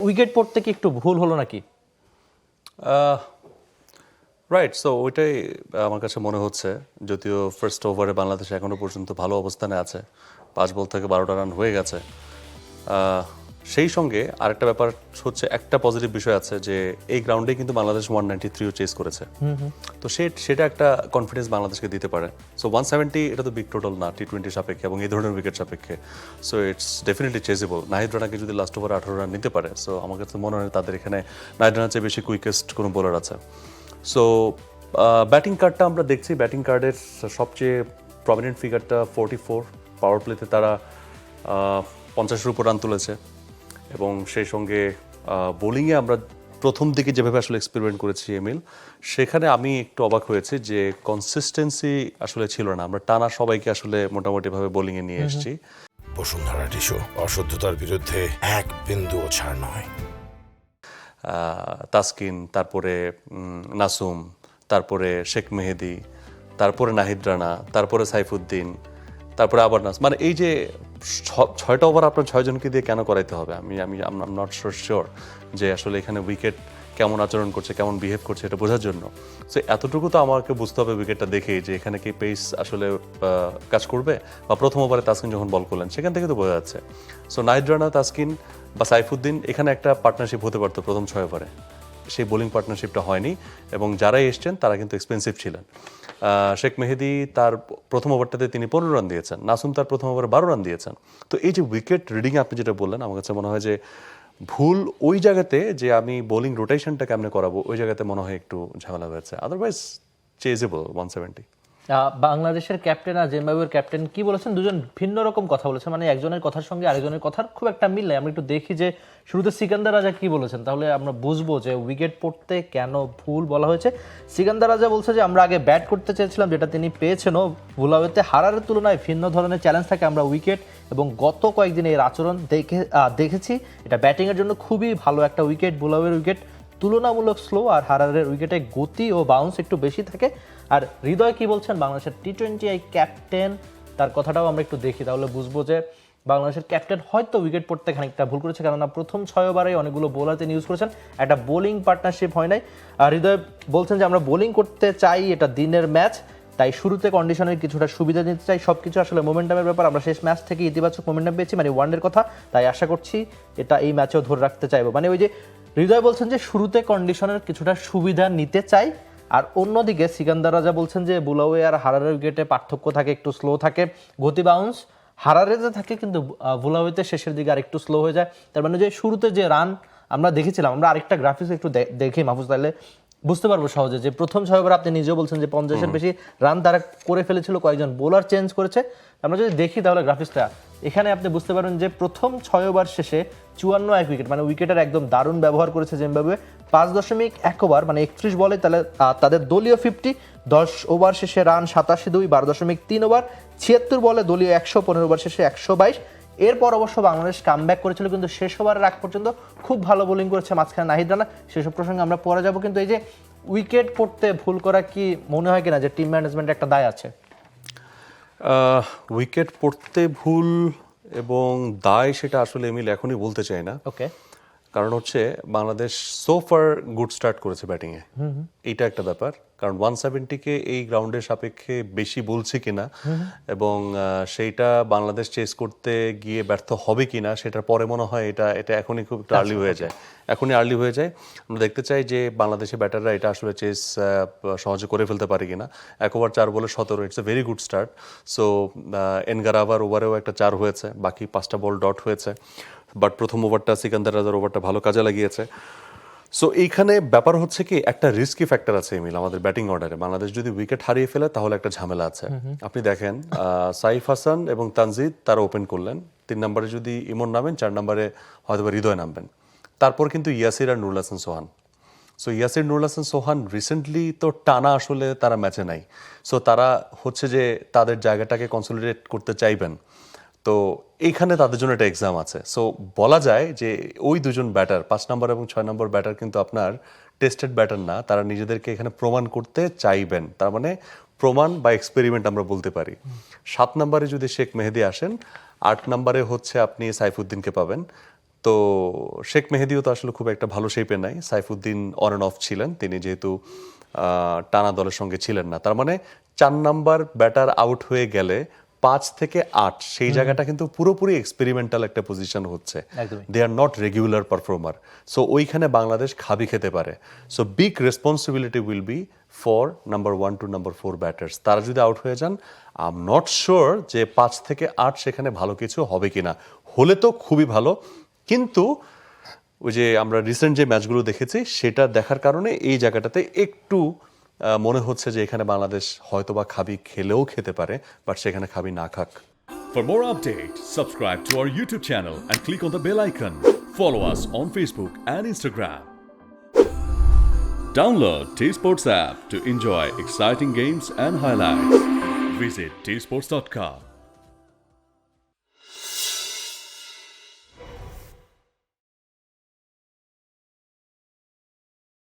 Wicket পড়তে কি একটু ভুল হলো নাকি? রাইট, সো ওইটাই আমার কাছে মনে হচ্ছে। যদিও ফার্স্ট ওভারে বাংলাদেশ এখনো পর্যন্ত ভালো অবস্থানে আছে, 5 বল থেকে 12টা রান হয়ে গেছে। সেই সঙ্গে আরেকটা ব্যাপার হচ্ছে, একটা পজিটিভ বিষয় আছে যে এই গ্রাউন্ডে কিন্তু বাংলাদেশ 193ও চেস করেছে, তো সেটা একটা কনফিডেন্স বাংলাদেশকে দিতে পারে। সো 170 এটা তো বিগ টোটাল না টি-20 সাপেক্ষে এবং এই ধরনের উইকেট সাপেক্ষে, so it's definitely chasable. Nahid রানাকে যদি লাস্ট ওভারে 18 রান নিতে পারে, সো আমার কাছে মনে হয় তাদের এখানে নাহিদ রানার চেয়ে বেশি কুইকেস্ট কোনো বোলার আছে। সো ব্যাটিং কার্ডটা আমরা দেখছি, ব্যাটিং কার্ডের সবচেয়ে প্রমিনেন্ট ফিগারটা 44, পাওয়ার প্লেতে তারা 50-এর উপর রান তুলেছে। এবং সেই সঙ্গে বোলিংয়ে আমরা প্রথম দিকে যেভাবে আসলে এক্সপেরিমেন্ট করেছি এমিল, সেখানে আমি একটু অবাক হয়েছি যে কনসিস্টেন্সি আসলে ছিল না। আমরা টানা সবাইকে আসলে মোটামুটিভাবে বোলিংয়ে নিয়ে এসেছি। বসুন্ধরা টিস্যু, অশুদ্ধতার বিরুদ্ধে এক বিন্দুও ছাড় নয়। তাসকিন, তারপরে নাসুম, তারপরে শেখ মেহেদি, তারপরে নাহিদ রানা, তারপরে সাইফুদ্দিন, তারপরে আবার নাস, মানে এই যে 6টা ওভার আপনার 6 জনকে দিয়ে কেন করাইতে হবে? আমি নট শিওর যে আসলে এখানে উইকেট কেমন আচরণ করছে, কেমন বিহেভ করছে, এটা বোঝার জন্য। সো এতটুকু তো আমাকে বুঝতে হবে উইকেটটা দেখেই যে এখানে কি পেস আসলে কাজ করবে। বা প্রথম ওভারে তাসকিন যখন বল করলেন, সেখান থেকে তো বোঝা যাচ্ছে। সো নাহিদ রানা, তাসকিন বা সাইফুদ্দিন, এখানে একটা পার্টনারশিপ হতে পারতো প্রথম 6 ওভারে। সেই বোলিং পার্টনারশিপটা হয়নি এবং যারাই এসছেন তারা কিন্তু এক্সপেন্সিভ ছিলেন। শেখ মেহেদি তার প্রথম ওভারটাতে তিনি 15 রান দিয়েছেন, নাসুম তার প্রথম ওভারে 12 রান দিয়েছেন। তো এই যে উইকেট রিডিংয়ে আপনি যেটা বললেন, আমার কাছে মনে হয় যে ভুল ওই জায়গাতে, যে আমি বোলিং রোটেশনটা কেমনে করাবো, ওই জায়গাতে মনে হয় একটু ঝামেলা হয়েছে। Otherwise chasable 170। বাংলাদেশের ক্যাপ্টেন আর জিম্বাবুয়ের ক্যাপ্টেন কি বলেছেন? দুজন ভিন্ন রকম কথা বলেছেন, মানে একজনের কথার সঙ্গে আরেকজনের কথার খুব একটা মিল নাই। আমরা একটু দেখি যে শুরুতে সিকান্দার রাজা কি বলেছেন, তাহলে আমরা বুঝবো যে উইকেট পড়তে কেন ভুল বলা হয়েছে। সিকান্দার রাজা বলছে যে আমরা আগে ব্যাট করতে চেয়েছিলাম, যেটা তিনি পেয়েছেনও। ভুলাওয়েতে হারারের তুলনায় ভিন্ন ধরনের চ্যালেঞ্জ থাকে আমরা উইকেট, এবং গত কয়েকদিনে এর আচরণ দেখেছি। এটা ব্যাটিংয়ের জন্য খুবই ভালো একটা উইকেট। ভুলাওয়ের উইকেট তুলনামূলক স্লো, আর হারারের উইকেটে গতি ও বাউন্স একটু বেশি থাকে। আর হৃদয় কি বলছেন, বাংলাদেশের টি-20 ক্যাপ্টেন, তার কথাটাও আমরা একটু দেখি, তাহলে বুঝবো যে বাংলাদেশের ক্যাপ্টেন হয়তো উইকেট পড়তে খানিকটা ভুল করেছে, কেননা প্রথম 6 ওভারে অনেকগুলো বোলার তিনি ইউজ করেছেন, একটা বোলিং পার্টনারশিপ হয় নাই। আর হৃদয় বলছেন যে আমরা বোলিং করতে চাই, এটা দিনের ম্যাচ, তাই শুরুতে কন্ডিশনের কিছুটা সুবিধা নিতে চাই। সব কিছু আসলে মোমেন্টামের ব্যাপার। আমরা শেষ ম্যাচ থেকে ইতিবাচক মোমেন্টাম পেয়েছি, মানে ওয়ানডের কথা, তাই আশা করছি এটা এই ম্যাচেও ধরে রাখতে চাইবো। মানে ওই যে হৃদয় বলছেন যে শুরুতে কন্ডিশনের কিছুটা সুবিধা নিতে চাই। আর অন্যদিকে সিকান্দার রাজা বলছেন যে বুলাওয়ে আর হারারের উইকেটে পার্থক্য থাকে, একটু স্লো থাকে গতি, বাউন্স হারারেতে থাকে, কিন্তু বুলাওয়েতে শেষের দিকে আর একটু স্লো হয়ে যায়। তার মানে যে শুরুতে যে রান আমরা দেখেছিলাম, আমরা আরেকটা গ্রাফিক্স একটু দেখি মাহফুজ, তাহলে বুঝতে পারবো সহজে যে প্রথম 6 ওভার আপনি নিজেও বলছেন যে 50-এর বেশি রান তারা করে ফেলেছিল, কয়েকজন বোলার চেঞ্জ করেছে। আমরা যদি দেখি তাহলে গ্রাফিক্সটা, এখানে আপনি বুঝতে পারবেন যে প্রথম 6 ওভার শেষে 54 উইকেট, মানে উইকেটের একদম দারুণ ব্যবহার করেছে জিম্বাবুয়ে। 5.1 ওভার মানে 31 বলে তাহলে তাদের দলীয় 50, 10 ওভার শেষে রান 87, 12.3 ওভার 76 বলে দলীয় 100, 15 ওভার শেষে 122। এরপর অবশ্য বাংলাদেশ কামব্যাক করেছিল, কিন্তু শেষ ওভারের আগ পর্যন্ত খুব ভালো বোলিং করেছে মাঝখানে নাহিদ রানা। সেসব প্রসঙ্গে আমরা পরে যাব, কিন্তু এই যে উইকেট পড়তে ভুল করা কি মনে হয় কিনা যে টিম ম্যানেজমেন্টের একটা দায় আছে? উইকেট পড়তে ভুল এবং দায়, সেটা আসলে এমিল এখনই বলতে চাই না। ওকে, কারণ হচ্ছে বাংলাদেশ সোফার গুড স্টার্ট করেছে ব্যাটিংয়ে, এইটা একটা ব্যাপার। কারণ 170-কে এই গ্রাউন্ডের সাপেক্ষে বেশি বলছে কিনা এবং সেইটা বাংলাদেশ চেস করতে গিয়ে ব্যর্থ হবে কিনা, সেটার পরে মনে হয় এটা এখনই খুব আর্লি হয়ে যায়, এখনই আর্লি হয়ে যায়। আমরা দেখতে চাই যে বাংলাদেশের ব্যাটাররা এটা আসলে চেস সহজে করে ফেলতে পারে কিনা। 1 ওভার 4 বলে 17, it's a very good start. So এনগারাভার ওভারেও একটা 4 হয়েছে, বাকি 5টা বল ডট হয়েছে। বাট প্রথম ওভারটা সিকান্দার রাজার ওভারটা ভালো কাজে লাগিয়েছে। সো এইখানে ব্যাপার হচ্ছে কি, একটা রিস্কি ফ্যাক্টর আছে এমিল আমাদের ব্যাটিং অর্ডারে। বাংলাদেশ যদি উইকেট হারিয়ে ফেলে তাহলে একটা ঝামেলা আছে। আপনি দেখেন সাইফ হাসান এবং তানজিদ তারা ওপেন করলেন, 3 নম্বরে যদি ইমন নামেন, 4 নম্বরে হয়তো হৃদয় নামবেন, তারপর কিন্তু ইয়াসির আর নুরুল হাসান সোহান। সো ইয়াসির, নুরুল হাসান সোহান রিসেন্টলি তো টানা আসলে তারা ম্যাচে নাই। সো তারা হচ্ছে যে তাদের জায়গাটাকে কনসলিডেট করতে চাইবেন, তো এইখানে তাদের জন্য একটা এক্সাম আছে। সো বলা যায় যে ওই দুজন ব্যাটার, 5 নম্বর এবং 6 নম্বর ব্যাটার কিন্তু আপনার টেস্টেড ব্যাটার না, তারা নিজেদেরকে এখানে প্রমাণ করতে চাইবেন। তার মানে প্রমাণ বা এক্সপেরিমেন্ট আমরা বলতে পারি। 7 নম্বরে যদি শেখ মেহেদি আসেন, 8 নম্বরে হচ্ছে আপনি সাইফুদ্দিনকে পাবেন, তো শেখ মেহেদিও তো আসলে খুব একটা ভালো শেপে নাই। সাইফুদ্দিন অন অ্যান্ড অফ ছিলেন, তিনি যেহেতু টানা দলের সঙ্গে ছিলেন না, তার মানে 4 নাম্বার ব্যাটার আউট হয়ে গেলে 5 থেকে 8 সেই জায়গাটা কিন্তু পুরোপুরি এক্সপেরিমেন্টাল একটা পজিশন হচ্ছে। একদমই। They are not regular performer. So ওইখানে বাংলাদেশ খাবি খেতে পারে। So big responsibility will be for number 1 to number 4 batters. তারা যদি আউট হয়ে যান, আই এম নট শিওর যে 5 থেকে 8 সেখানে ভালো কিছু হবে কিনা। হলে তো খুবই ভালো, কিন্তু ওই যে আমরা রিসেন্ট যে ম্যাচগুলো দেখেছি সেটা দেখার কারণে এই জায়গাটাতে একটু মনে হচ্ছে যে এখানে বাংলাদেশ হয়তোবা খাবি খেলেও খেতে পারে, বাট সেখানে খাবি না খাক। For more updates, subscribe to our YouTube channel and click on the bell icon. Follow us on Facebook and Instagram. Download T-Sports app to enjoy exciting games and highlights. Visit tsports.com.